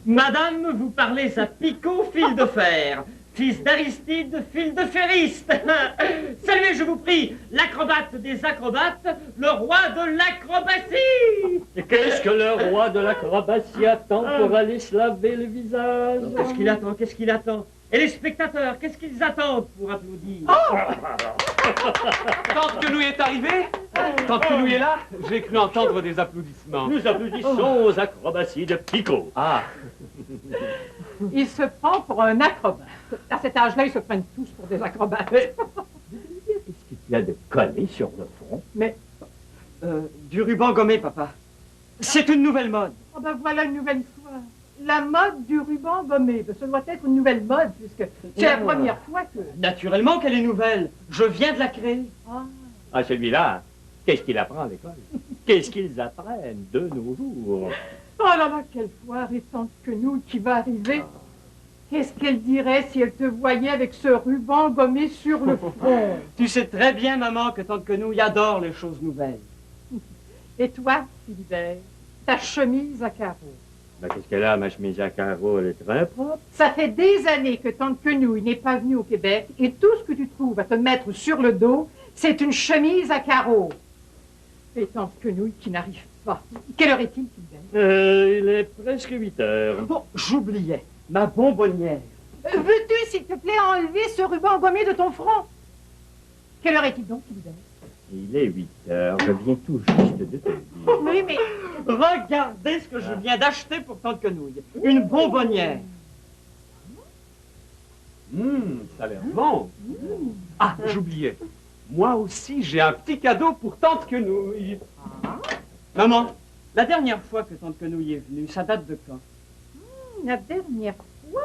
Madame, vous parlez à Picot, fil de fer. Fils d'Aristide, fil de ferriste. Saluez, je vous prie, l'acrobate des acrobates, le roi de l'acrobatie. Qu'est-ce que le roi de l'acrobatie attend pour aller se laver le visage? Qu'est-ce qu'il attend? Qu'est-ce qu'il attend? Et les spectateurs, qu'est-ce qu'ils attendent pour applaudir? Tante Quenouille est arrivée? Tante Quenouille est là? J'ai cru entendre des applaudissements. Nous applaudissons aux acrobaties de Picot. Ah. Il se prend pour un acrobate. À cet âge-là, ils se prennent tous pour des acrobates. Qu'est-ce qu'il y a de collé sur le front? Mais, du ruban gommé, papa. C'est une nouvelle mode. Oh ben voilà une nouvelle fois. La mode du ruban gommé. Ben, ce doit être une nouvelle mode, puisque c'est la première fois que... Naturellement qu'elle est nouvelle. Je viens de la créer. Ah, celui-là, qu'est-ce qu'il apprend à l'école? Qu'est-ce qu'ils apprennent de nos jours? Oh là là, quelle foire et tante Quenouille qui va arriver. Qu'est-ce qu'elle dirait si elle te voyait avec ce ruban gommé sur le front? Tu sais très bien, maman, que tante Quenouille adore les choses nouvelles. Et toi, Philibert, ta chemise à carreaux? Ben, qu'est-ce qu'elle a, ma chemise à carreaux? Elle est très propre. Ça fait des années que tante Quenouille n'est pas venue au Québec et tout ce que tu trouves à te mettre sur le dos, c'est une chemise à carreaux. Et tante Quenouille qui n'arrive pas. Quelle heure est-il, Philibert? Il est presque 8 heures. Bon, j'oubliais. Ma bonbonnière. Veux-tu, s'il te plaît, enlever ce ruban gommé de ton front? Quelle heure est-il donc, Philibert? Il est 8 heures. Je viens tout juste de te dire. Oui, mais... Regardez ce que je viens d'acheter pour tante Quenouille. Une bonbonnière. Ça a l'air bon. Ah, j'oubliais. Moi aussi, j'ai un petit cadeau pour tante Quenouille. Maman, la dernière fois que tante Quenouille est venue, ça date de quand? La dernière fois,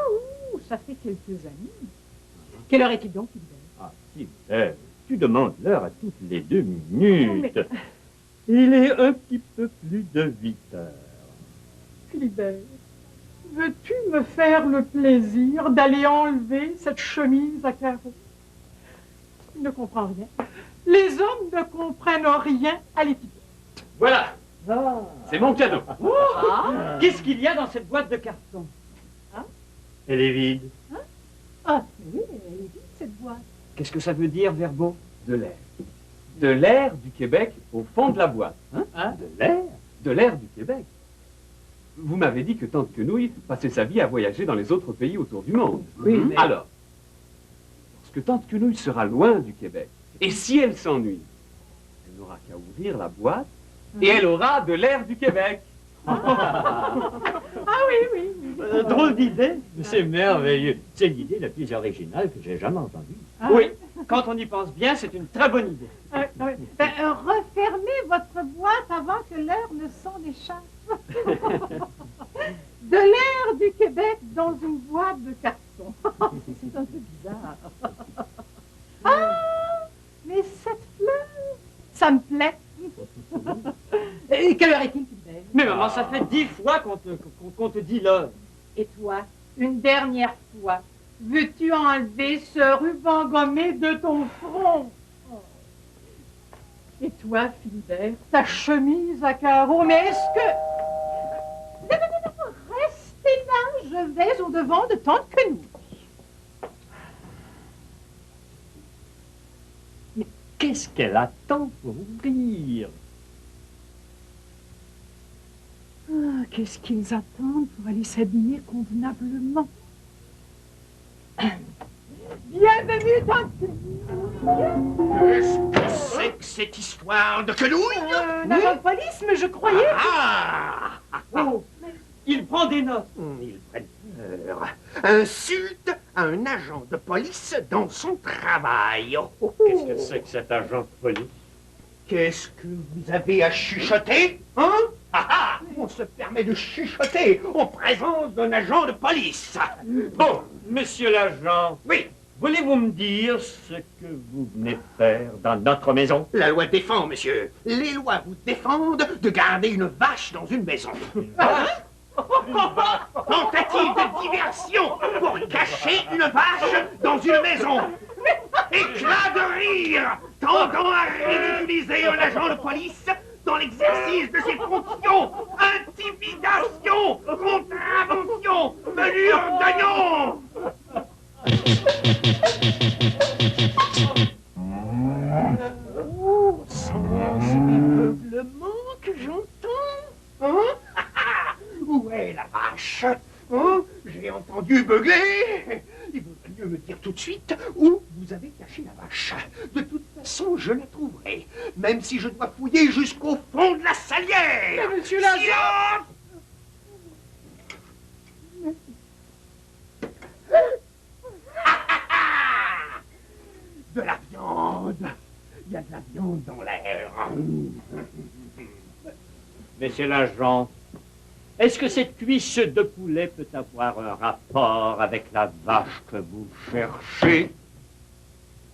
ça fait quelques années. Quelle heure est-il donc, Philibert? Ah, si, tu demandes l'heure à toutes les 2 minutes. Mais... Il est un petit peu plus de 8 heures. Philibert, veux-tu me faire le plaisir d'aller enlever cette chemise à carreaux? Il ne comprend rien. Les hommes ne comprennent rien à l'étiquette. Voilà. C'est mon cadeau. Qu'est-ce qu'il y a dans cette boîte de carton? Elle est vide. Ah, oui, elle est vide, cette boîte. Qu'est-ce que ça veut dire, Verbeau? De l'air. De l'air du Québec au fond de la boîte. De l'air? De l'air du Québec. Vous m'avez dit que tante Quenouille passait sa vie à voyager dans les autres pays autour du monde. Oui, mais... Alors, lorsque tante Quenouille sera loin du Québec, et si elle s'ennuie, elle n'aura qu'à ouvrir la boîte et elle aura de l'air du Québec. Ah oui. drôle d'idée. C'est merveilleux. C'est l'idée la plus originale que j'ai jamais entendue. Oui, quand on y pense bien, c'est une très bonne idée. Refermez votre boîte avant que l'air ne s'en échappe. De l'air du Québec dans une boîte de carton. C'est un peu bizarre. Ah, mais cette fleur, ça me plaît. Et quelle heure est-il, Philibert? Mais maman, ça fait 10 fois qu'on te dit l'heure. Et toi, une dernière fois, veux-tu enlever ce ruban gommé de ton front? Et toi, Philibert, ta chemise à carreaux, mais est-ce que... Non, restez là, je vais au-devant de tante Quenouille. Mais qu'est-ce qu'elle attend pour ouvrir? Ah, qu'est-ce qu'ils attendent pour aller s'habiller convenablement? Bienvenue, tante Quenouille. Qu'est-ce que c'est que cette histoire de quenouille? Un agent de police, mais je croyais... Oh, il prend des notes. Il prenne peur. Insulte à un agent de police dans son travail. Qu'est-ce que c'est que cet agent de police? Qu'est-ce que vous avez à chuchoter, hein? On se permet de chuchoter en présence d'un agent de police. Bon, monsieur l'agent. Oui. Voulez-vous me dire ce que vous venez faire dans notre maison? La loi défend, monsieur. Les lois vous défendent de garder une vache dans une maison. Tentative de diversion pour cacher une vache dans une maison. Éclat de rire tendant à ridiculiser un agent de police dans l'exercice de ses fonctions. Intimidation, contravention, menure d'oignon. Oh, sens l'aveuglement que j'entends. Hein? Où est la vache? Hein? J'ai entendu beugler. Il vaudrait mieux me dire tout de suite où vous avez caché la vache. De toute façon, je la trouverai, même si je dois fouiller jusqu'au fond de la salière. Mais monsieur l'agent... Silence! De la viande. Il y a de la viande dans l'air. Monsieur l'agent, est-ce que cette cuisse de poulet peut avoir un rapport avec la vache que vous cherchez?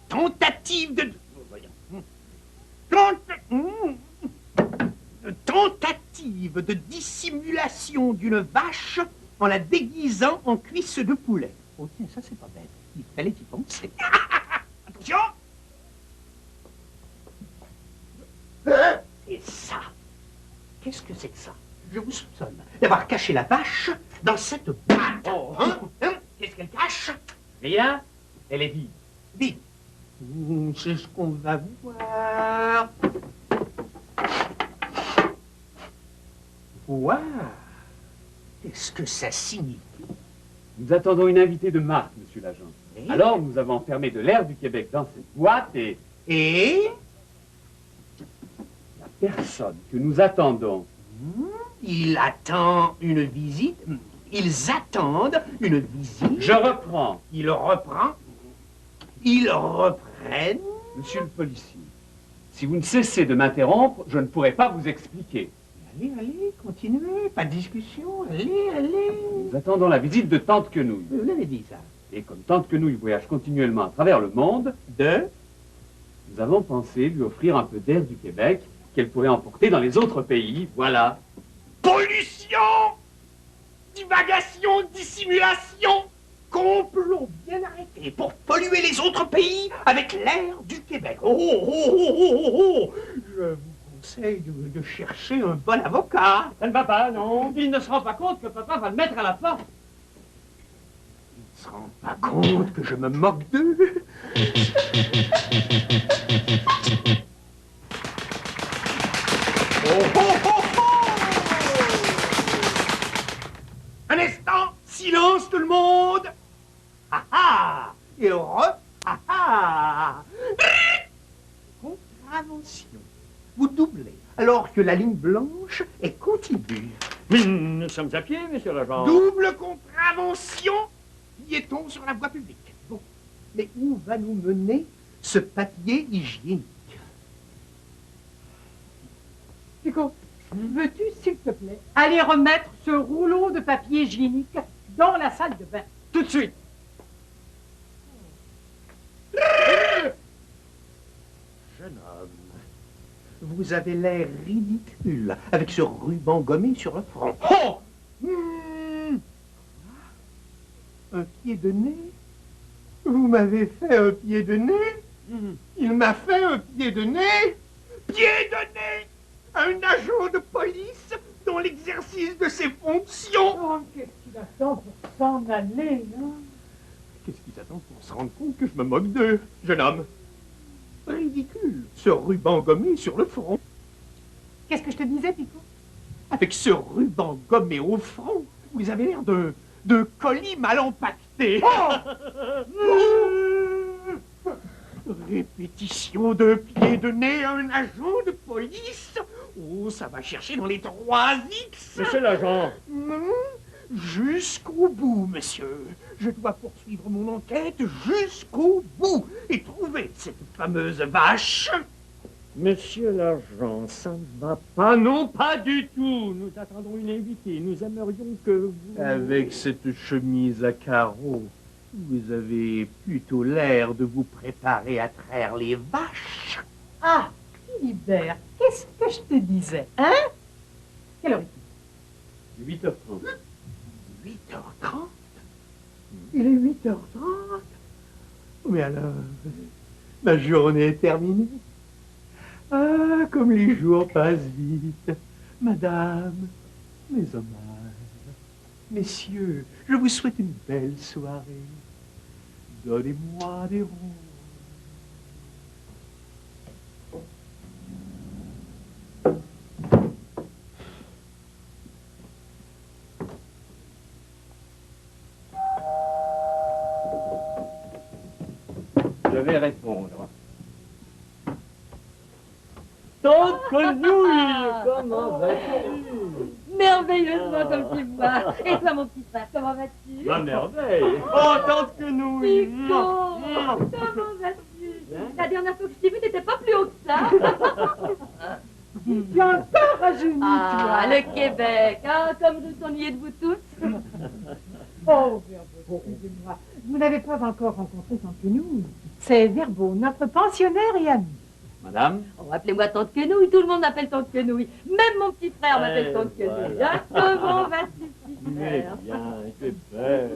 Tentative de... Tentative de dissimulation d'une vache en la déguisant en cuisse de poulet. Oh tiens, ça c'est pas bête. Il fallait y penser. Attention! C'est ça. Qu'est-ce que c'est que ça? Je vous soupçonne d'avoir caché la vache dans cette boîte. Oh. Hein? Qu'est-ce qu'elle cache? Rien, elle est vide. Vite. C'est ce qu'on va voir. Voir. Qu'est-ce que ça signifie? Nous attendons une invitée de marque, monsieur l'agent. Oui. Alors, nous avons enfermé de l'air du Québec dans cette boîte et Et la personne que nous attendons. il attend une visite. Ils attendent une visite. Je reprends. Il reprend. Ils reprennent. Monsieur le policier, si vous ne cessez de m'interrompre, je ne pourrai pas vous expliquer. Allez, allez, continuez. Pas de discussion. Allez, allez. Nous attendons la visite de Tante Quenouille. Vous l'avez dit ça. Et comme Tante Quenouille voyage continuellement à travers le monde, nous avons pensé lui offrir un peu d'air du Québec qu'elle pourrait emporter dans les autres pays. Voilà. Pollution, divagation, dissimulation, complot bien arrêté pour polluer les autres pays avec l'air du Québec. Oh, oh, oh, oh, oh, oh. Je vous conseille de chercher un bon avocat. Ça ne va pas, non. Il ne se rend pas compte que papa va le mettre à la porte. Il ne se rend pas compte que je me moque d'eux. Oh, oh, oh, oh. Un instant, silence tout le monde. Ah ah. Et ah ah. Contravention. Vous doublez alors que la ligne blanche est continue. Mais nous sommes à pied, monsieur l'agent. Double contravention. Piéton sur la voie publique. Bon. Mais où va nous mener ce papier hygiénique? Pico, veux-tu, s'il te plaît, aller remettre ce rouleau de papier hygiénique dans la salle de bain? Tout de suite. Jeune homme, vous avez l'air ridicule avec ce ruban gommé sur le front. Oh! Un pied de nez? Vous m'avez fait un pied de nez? Il m'a fait un pied de nez? Pied de nez! Un agent de police dans l'exercice de ses fonctions! Oh, qu'est-ce qu'il attend pour s'en aller, hein? Qu'est-ce qu'ils attendent pour se rendre compte que je me moque d'eux, jeune homme? Ridicule, ce ruban gommé sur le front. Qu'est-ce que je te disais, Pico? Avec ce ruban gommé au front, vous avez l'air de colis mal empaqueté. Répétition de pied de nez à un agent de police. Oh, ça va chercher dans les 3X. Monsieur l'agent. Jusqu'au bout, monsieur. Je dois poursuivre mon enquête jusqu'au bout et trouver cette fameuse vache. Monsieur l'agent, ça ne va pas, non, pas du tout. Nous attendons une invitée. Nous aimerions que vous... Avec cette chemise à carreaux, vous avez plutôt l'air de vous préparer à traire les vaches. Ah, Philibert, qu'est-ce que je te disais, hein? Quelle heure est-il? 8h30. 8h30? Il est 8h30? Mais alors, ma journée est terminée. Ah, Ah, comme les jours passent vite. Madame, mes hommages, messieurs, je vous souhaite une belle soirée. Donnez-moi des roses. Je vais répondre. Tante Quenouille, comment vas-tu? Merveilleusement comme tu vois. Et toi, mon petit frère, comment vas-tu? La merveille. Oh, tante Quenouille. Pico, comment vas-tu? La dernière fois que je t'ai vu, t'étais pas plus haut que ça. Tu as encore rajeuni, Ah, toi. le Québec, hein, comme vous t'ennuyez de vous tous. Oh, Verbeau, excusez-moi. Vous n'avez pas encore rencontré Tante Quenouille. C'est Verbeau, notre pensionnaire et ami. Madame, Oh, appelez-moi Tante Quenouille, tout le monde m'appelle Tante Quenouille. Même mon petit frère m'appelle Tante Quenouille. voilà. Hein, comment vas-tu, petit Mais frère? bien, c'est belle.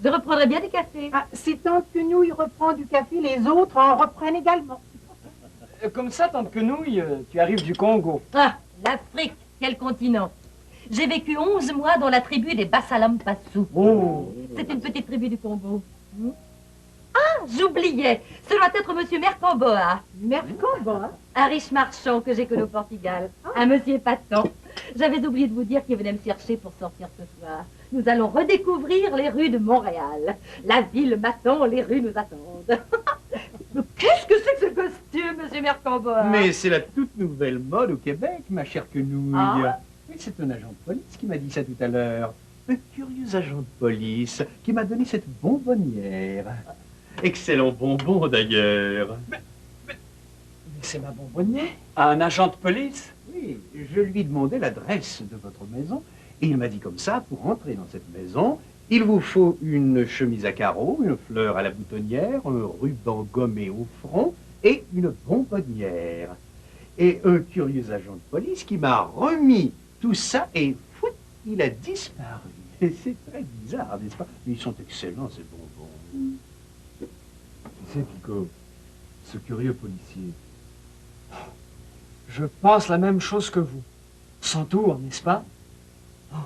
Je reprendrai bien du café. Ah, si Tante Quenouille reprend du café, les autres en reprennent également. Comme ça, tante Quenouille, tu arrives du Congo. Ah, l'Afrique, quel continent. J'ai vécu 11 mois dans la tribu des Bassalampassou. Oh. C'est une petite tribu du Congo. Ah, j'oubliais. Ce doit être monsieur Mercamboa, Mercamboa. un riche marchand que j'ai connu au Portugal. Un monsieur épatant. J'avais oublié de vous dire qu'il venait me chercher pour sortir ce soir. Nous allons redécouvrir les rues de Montréal. La ville m'attend, les rues nous attendent. Mais qu'est-ce que c'est que ce costume, monsieur Mercamboa? Mais c'est la toute nouvelle mode au Québec, ma chère Quenouille. Ah. Oui, c'est un agent de police qui m'a dit ça tout à l'heure. Un curieux agent de police qui m'a donné cette bonbonnière. Excellent bonbon d'ailleurs. Mais c'est ma bonbonnière. un agent de police? Oui, je lui ai demandé l'adresse de votre maison et il m'a dit comme ça, pour entrer dans cette maison, il vous faut une chemise à carreaux, une fleur à la boutonnière, un ruban gommé au front et une bonbonnière. Et un curieux agent de police qui m'a remis tout ça et fout, il a disparu. Et c'est très bizarre, n'est-ce pas? Mais ils sont excellents, ces bonbons. Tu sais, Pico, ce curieux policier, Je pense la même chose que vous. Sans tour, n'est-ce pas? Oh,